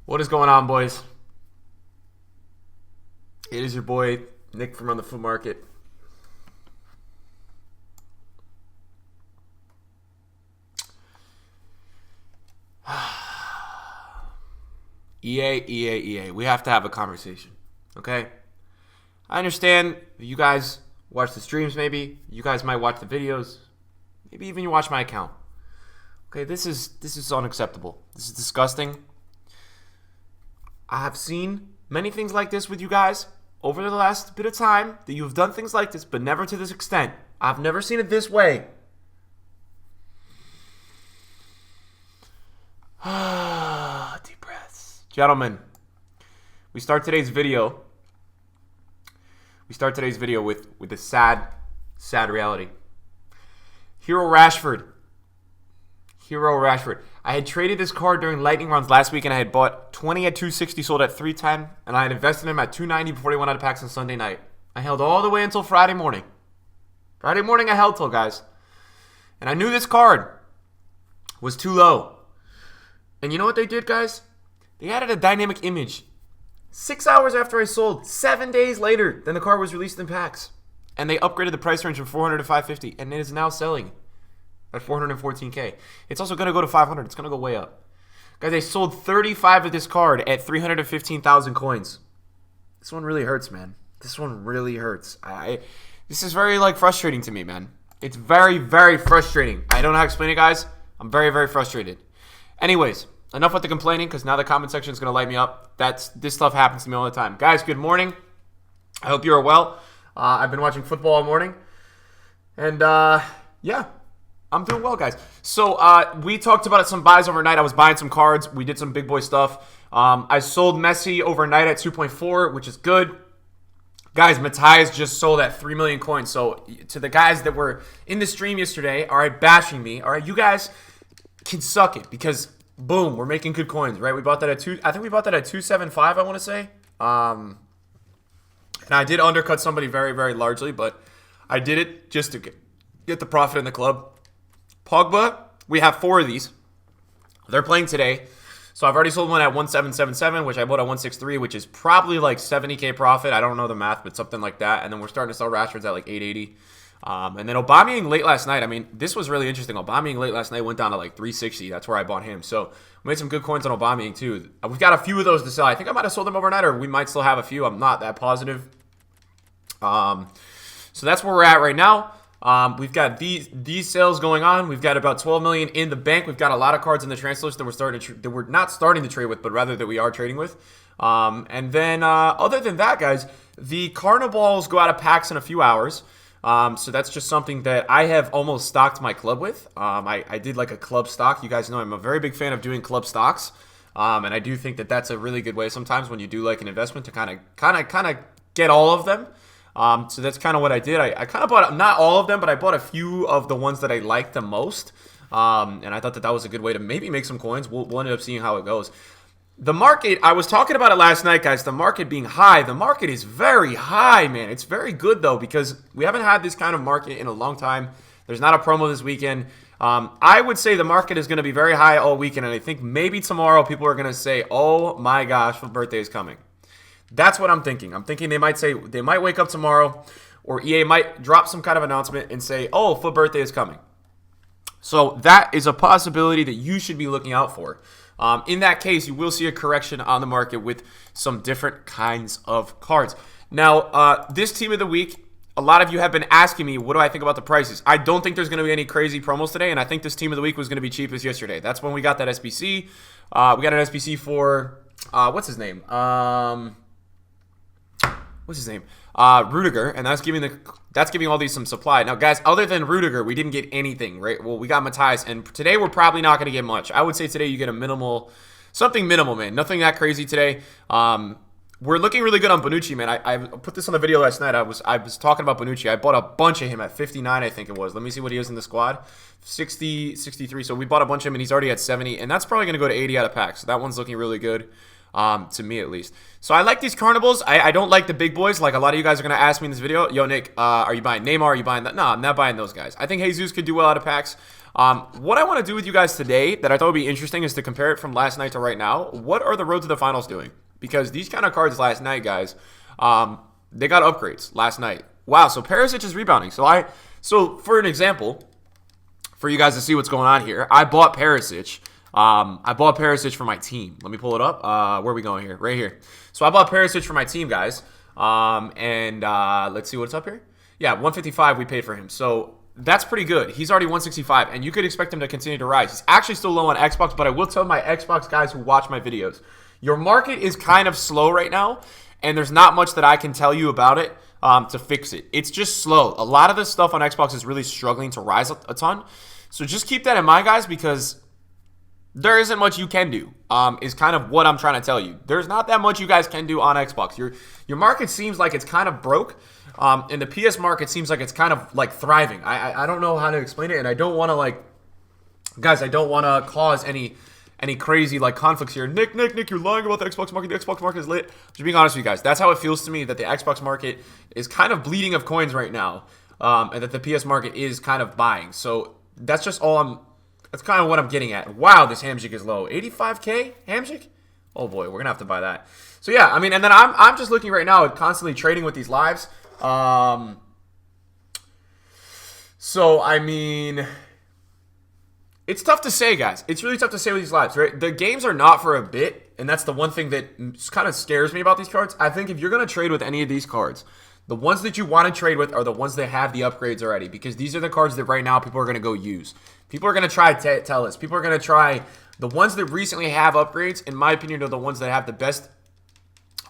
What is going on, boys? It is your boy, Nick from On the Foot Market. EA. We have to have a conversation, okay? I understand you guys watch the streams, maybe. You guys might watch the videos. Maybe even you watch my account. Okay, this is unacceptable. This is disgusting. I have seen many things like this with you guys over the last bit of time, that you have done things like this, but never to this extent. I've never seen it this way. Deep breaths. Gentlemen, we start today's video with a sad reality. Hero Rashford. I had traded this card during lightning rounds last week, and I had bought 20 at 260, sold at 310, and I had invested in him at 290 before he went out of packs on Sunday night. I held all the way until Friday morning. Friday morning I held till, guys. And I knew this card was too low. And you know what they did, guys? They added a dynamic image 6 hours after I sold, 7 days later than the card was released in packs. And they upgraded the price range from 400 to 550, and it is now selling at 414K. It's also going to go to 500. It's going to go way up. Guys, I sold 35 of this card at 315,000 coins. This one really hurts, man. This one really hurts. This is very, frustrating to me, man. It's very, very frustrating. I don't know how to explain it, guys. I'm very, very frustrated. Anyways, enough with the complaining, because now the comment section is going to light me up. This stuff happens to me all the time. Guys, good morning. I hope you are well. I've been watching football all morning. And, yeah. I'm doing well, guys. So, we talked about some buys overnight. I was buying some cards. We did some big boy stuff. I sold Messi overnight at 2.4, which is good. Guys, Matthias just sold at 3 million coins. So, to the guys that were in the stream yesterday, all right, bashing me, all right, you guys can suck it because, boom, we're making good coins, right? We bought that at I think we bought that at 275, I want to say. And I did undercut somebody very, very largely, but I did it just to get the profit in the club. Pogba, we have 4 of these. They're playing today. So I've already sold one at 1777, which I bought at 163, which is probably like 70K profit. I don't know the math, but something like that. And then we're starting to sell Rashfords at like 880. And then Aubameyang late last night. I mean, this was really interesting. Aubameyang late last night went down to like 360. That's where I bought him. So we made some good coins on Aubameyang too. We've got a few of those to sell. I think I might have sold them overnight, or we might still have a few. I'm not that positive. So that's where we're at right now. We've got these sales going on. We've got about 12 million in the bank. We've got a lot of cards in the transfer list that we're not starting to trade with, but rather that we are trading with. And then other than that, guys, the Carniballs go out of packs in a few hours. So that's just something that I have almost stocked my club with. I did like a club stock. You guys know I'm a very big fan of doing club stocks. And I do think that that's a really good way sometimes when you do like an investment to kind of get all of them. So that's kind of what I did. I kind of bought, not all of them, but I bought a few of the ones that I liked the most. And I thought that was a good way to maybe make some coins. We'll end up seeing how it goes. The market, I was talking about it last night, guys. The market being high. The market is very high, man. It's very good, though, because we haven't had this kind of market in a long time. There's not a promo this weekend. I would say the market is going to be very high all weekend. And I think maybe tomorrow people are going to say, oh, my gosh, my birthday is coming. That's what I'm thinking. I'm thinking they might wake up tomorrow, or EA might drop some kind of announcement and say, oh, Foot birthday is coming. So that is a possibility that you should be looking out for. In that case, you will see a correction on the market with some different kinds of cards. Now, this team of the week, a lot of you have been asking me, what do I think about the prices? I don't think there's going to be any crazy promos today, and I think this team of the week was going to be cheapest yesterday. That's when we got that SBC. We got an SBC for, what's his name? Rudiger, and that's giving all these some supply. Now, guys, other than Rudiger, we didn't get anything, right? Well, we got Matthias, and today we're probably not going to get much. I would say today you get something minimal, man. Nothing that crazy today. We're looking really good on Bonucci, man. I put this on the video last night. I was talking about Bonucci. I bought a bunch of him at 59, I think it was. Let me see what he is in the squad. 60, 63. So we bought a bunch of him, and he's already at 70, and that's probably going to go to 80 out of packs. So that one's looking really good. To me at least. So I like these Carnibals. I don't like the big boys. Like a lot of you guys are going to ask me in this video, yo, Nick, are you buying Neymar? Are you buying that? No, I'm not buying those guys. I think Jesus could do well out of packs. What I want to do with you guys today that I thought would be interesting is to compare it from last night to right now. What are the Road to the Finals doing? Because these kind of cards last night, guys, they got upgrades last night. Wow, so Perisic is rebounding. So for an example, for you guys to see what's going on here, I bought Perisic. I bought Perisic for my team. Let me pull it up. Where are we going here? Right here. So I bought Perisic for my team, guys. Let's see what's up here. Yeah, 155 we paid for him. So that's pretty good. He's already 165, and you could expect him to continue to rise. He's actually still low on Xbox, but I will tell my Xbox guys who watch my videos, your market is kind of slow right now, and there's not much that I can tell you about it to fix it. It's just slow. A lot of this stuff on Xbox is really struggling to rise a ton. So just keep that in mind, guys, because there isn't much you can do, is kind of what I'm trying to tell you. There's not that much you guys can do on Xbox. Your market seems like it's kind of broke, and the PS market seems like it's kind of like thriving. I don't know how to explain it, and I don't want to guys, I don't want to cause any crazy conflicts here. Nick, you're lying about the Xbox market. The Xbox market is lit. Just being honest with you guys, that's how it feels to me, that the Xbox market is kind of bleeding of coins right now, and that the PS market is kind of buying. So that's just all that's kind of what I'm getting at. Wow, this Hamzik is low. 85K Hamzik? Oh boy, we're going to have to buy that. So yeah, I mean, and then I'm just looking right now at constantly trading with these lives. So, I mean, it's tough to say, guys. It's really tough to say with these lives, right? The games are not for a bit, and that's the one thing that kind of scares me about these cards. I think if you're going to trade with any of these cards, the ones that you want to trade with are the ones that have the upgrades already, because these are the cards that right now people are going to go use. People are going to try Tellus. People are going to try the ones that recently have upgrades. In my opinion, are the ones that have the best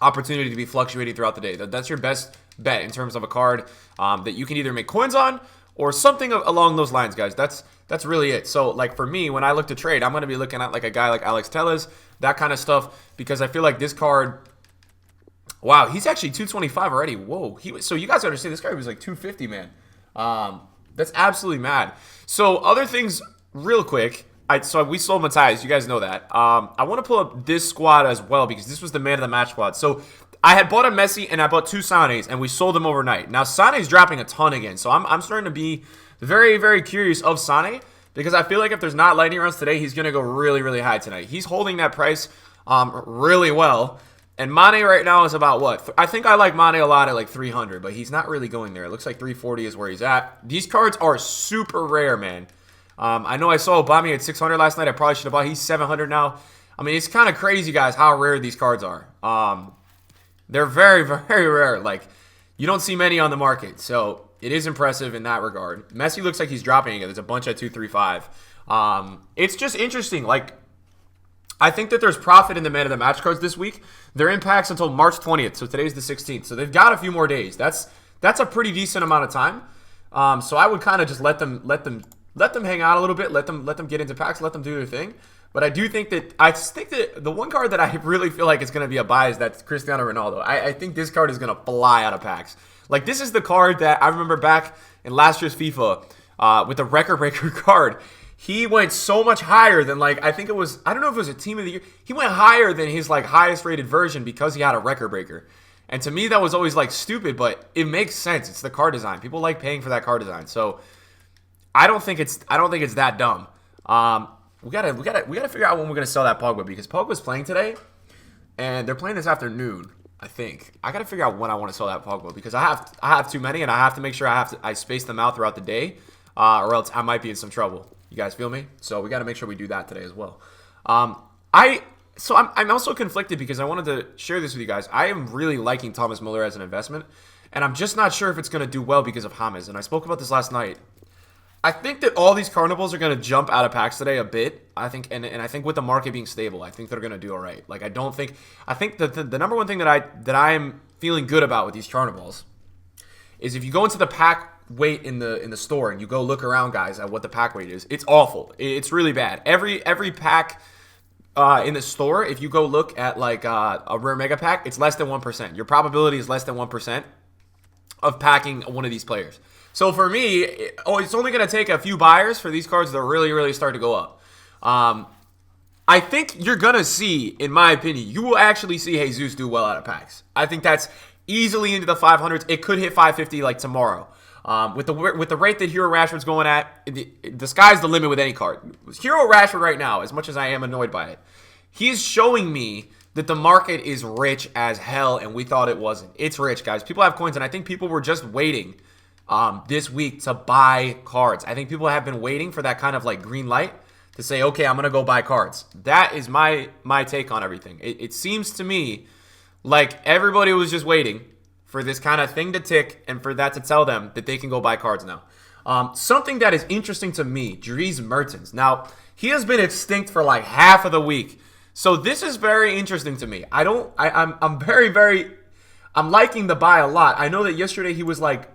opportunity to be fluctuating throughout the day. That's your best bet in terms of a card that you can either make coins on or something along those lines, guys. That's really it. So, for me, when I look to trade, I'm going to be looking at a guy like Alex Tellez, that kind of stuff, because I feel like this card. Wow, he's actually 225 already. Whoa. So you guys understand, this guy was 250, man. That's absolutely mad. So other things real quick. So we sold Matthias. You guys know that. I want to pull up this squad as well, because this was the man of the match squad. So I had bought a Messi and I bought 2 Sanes, and we sold them overnight. Now Sane's dropping a ton again. So I'm starting to be very, very curious of Sane, because I feel like if there's not lightning rounds today, he's going to go really, really high tonight. He's holding that price really well. And Mane right now is about what? I think I like Mane a lot at 300, but he's not really going there. It looks like 340 is where he's at. These cards are super rare, man. I know I saw Obama at 600 last night. I probably should have bought. He's 700 now. I mean, it's kind of crazy, guys, how rare these cards are. They're very, very rare. You don't see many on the market. So it is impressive in that regard. Messi looks like he's dropping again. There's a bunch at 235. It's just interesting. I think that there's profit in the man of the match cards this week. They're in packs until March 20th, so today's the 16th. So they've got a few more days. That's a pretty decent amount of time. So I would kind of just let them hang out a little bit, let them get into packs, let them do their thing. But I think that the one card that I really feel like is going to be a buy is that Cristiano Ronaldo. I think this card is going to fly out of packs. This is the card that I remember back in last year's FIFA with the Record Breaker card. He went so much higher than I think it was, I don't know if it was a team of the year. He went higher than his highest rated version because he had a record breaker. And to me that was always stupid, but it makes sense. It's the card design. People like paying for that card design. So I don't think it's that dumb. We gotta figure out when we're gonna sell that Pogba, because Pogba's playing today and they're playing this afternoon, I think. I gotta figure out when I want to sell that Pogba, because I have too many and I have to make sure I space them out throughout the day, or else I might be in some trouble. You guys feel me? So we got to make sure we do that today as well. I'm also conflicted because I wanted to share this with you guys. I am really liking Thomas Muller as an investment, and I'm just not sure if it's going to do well because of James. And I spoke about this last night. I think that all these Carnivals are going to jump out of packs today a bit. I think, and I think with the market being stable, I think they're going to do all right. I think that the number one thing that I am feeling good about with these Carnivals is if you go into the pack weight in the store and you go look around, guys, at what the pack weight is, it's awful. It's really bad. Every pack in the store, if you go look at a rare mega pack, it's less than 1%. Your probability is less than 1% of packing one of these players. So for me, it's only going to take a few buyers for these cards to really, really start to go up. I think you're going to see, in my opinion, you will actually see Jesus do well out of packs. I think that's easily into the 500s. It could hit 550 tomorrow. With the rate that Hero Rashford's going at, the sky's the limit with any card. Hero Rashford right now, as much as I am annoyed by it, he's showing me that the market is rich as hell, and we thought it wasn't. It's rich, guys. People have coins, and I think people were just waiting this week to buy cards. I think people have been waiting for that kind of like green light to say, okay, I'm going to go buy cards. That is my take on everything. It seems to me like everybody was just waiting for this kind of thing to tick and for that to tell them that they can go buy cards now. Something that is interesting to me, Dries Mertens. Now, he has been extinct for like half of the week. So this is very interesting to me. I'm liking the buy a lot. I know that yesterday he was like,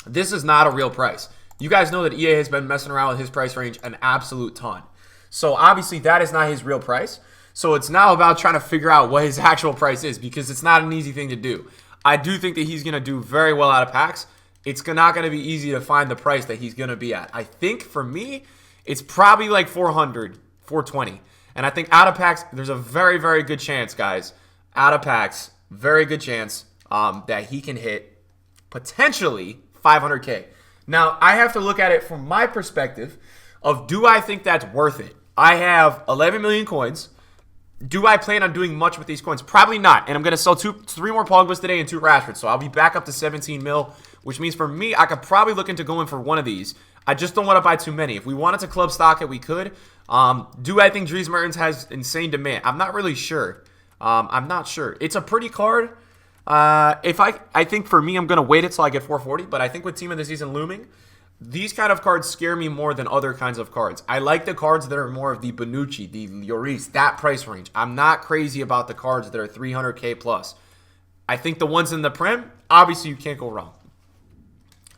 this is not a real price. You guys know that EA has been messing around with his price range an absolute ton. So obviously that is not his real price. So it's now about trying to figure out what his actual price is because it's not an easy thing to do. I do think that he's going to do very well out of packs. It's not going to be easy to find the price that he's going to be at. I think for me, it's probably like 400, 420. And I think out of packs, there's a very, very good chance, guys. Out of packs, very good chance that he can hit potentially 500K. Now, I have to look at it from my perspective of do I think that's worth it? I have 11 million coins. Do I plan on doing much with these coins? Probably not. And I'm going to sell 3 more Pogbas today and 2 Rashfords. So I'll be back up to 17 mil, which means for me, I could probably look into going for one of these. I just don't want to buy too many. If we wanted to club stock it, we could. Do I think Dries Mertens has insane demand? I'm not really sure. I'm not sure. It's a pretty card. I think for me, I'm going to wait until I get 440. But I think with Team of the Season looming, these kind of cards scare me more than other kinds of cards. I like the cards that are more of the Bonucci, the Lloris, that price range. I'm not crazy about the cards that are 300K plus. I think the ones in the Prem, obviously you can't go wrong.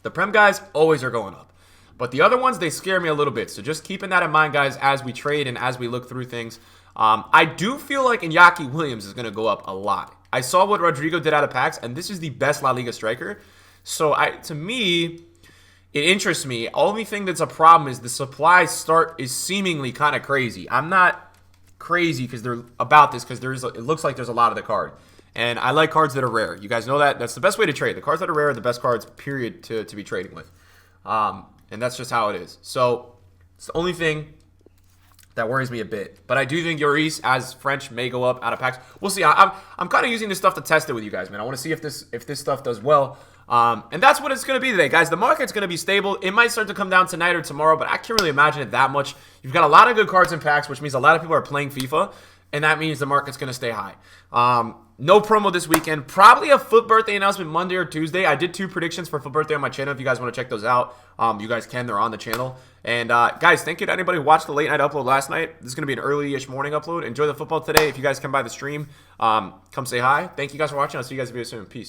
The Prem guys always are going up. But the other ones, they scare me a little bit. So just keeping that in mind, guys, as we trade and as we look through things. I do feel like Iñaki Williams is going to go up a lot. I saw what Rodrigo did out of packs, and this is the best La Liga striker. So to me, it interests me. Only thing that's a problem is the supply start is seemingly kind of crazy. I'm not crazy because they're about this because it looks like there's a lot of the card. And I like cards that are rare. You guys know that. That's the best way to trade. The cards that are rare are the best cards, period, to be trading with. And that's just how it is. So it's the only thing that worries me a bit. But I do think Lloris as French may go up out of packs. We'll see. I'm kind of using this stuff to test it with you guys, man. I want to see if this stuff does well. And that's what it's going to be today, guys. The market's going to be stable. It might start to come down tonight or tomorrow, but I can't really imagine it that much. You've got a lot of good cards in packs, which means a lot of people are playing FIFA, and that means the market's going to stay high. No promo this weekend. Probably a FUT birthday announcement Monday or Tuesday. I did 2 predictions for FUT birthday on my channel. If you guys want to check those out, you guys can. They're on the channel. And guys, thank you to anybody who watched the late night upload last night. This is going to be an early-ish morning upload. Enjoy the football today. If you guys come by the stream, come say hi. Thank you guys for watching. I'll see you guys very soon. Peace.